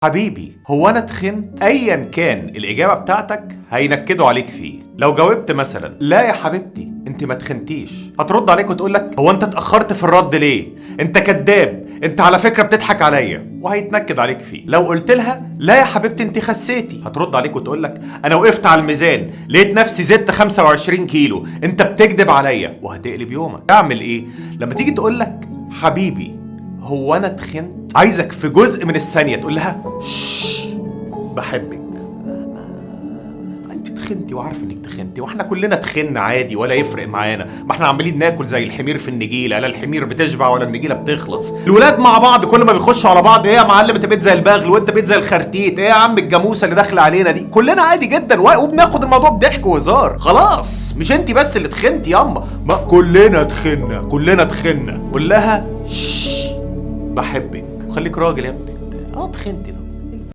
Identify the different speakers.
Speaker 1: حبيبي، هو انا تخنت؟ ايا كان الاجابه بتاعتك هينكدوا عليك فيه. لو جاوبت مثلا لا يا حبيبتي انت ما تخنتيش، هترد عليك وتقول لك هو انت اتاخرت في الرد ليه؟ انت كذاب، انت على فكره بتضحك عليا، وهيتنكد عليك فيه. لو قلت لها لا يا حبيبتي انت خسيتي، هترد عليك وتقول لك انا وقفت على الميزان لقيت نفسي زدت 25 كيلو، انت بتكذب عليا، وهتقلب يومك. اعمل ايه لما تيجي تقول لك حبيبي هو انا تخنت؟ عايزك في جزء من الثانيه تقول لها شش بحبك. انت تخنتي وعارفه انك تخنتي، واحنا كلنا تخنا عادي ولا يفرق معانا، ما احنا عمالين ناكل زي الحمير في النجيله، لا الحمير بتشبع ولا النجيله بتخلص. الولاد مع بعض كل ما بيخشوا على بعض ايه يا معلم انت بقيت زي البغل وانت بقيت زي الخرتيت، ايه يا عم الجاموسه اللي داخله علينا دي؟ كلنا عادي جدا وبناخد الموضوع بضحك وهزار. خلاص مش انت بس اللي تخنتي ياما، ما كلنا تخنا، كلنا تخنا. قول لها شش بحبك، خليك راجل يا ابني. تخنتي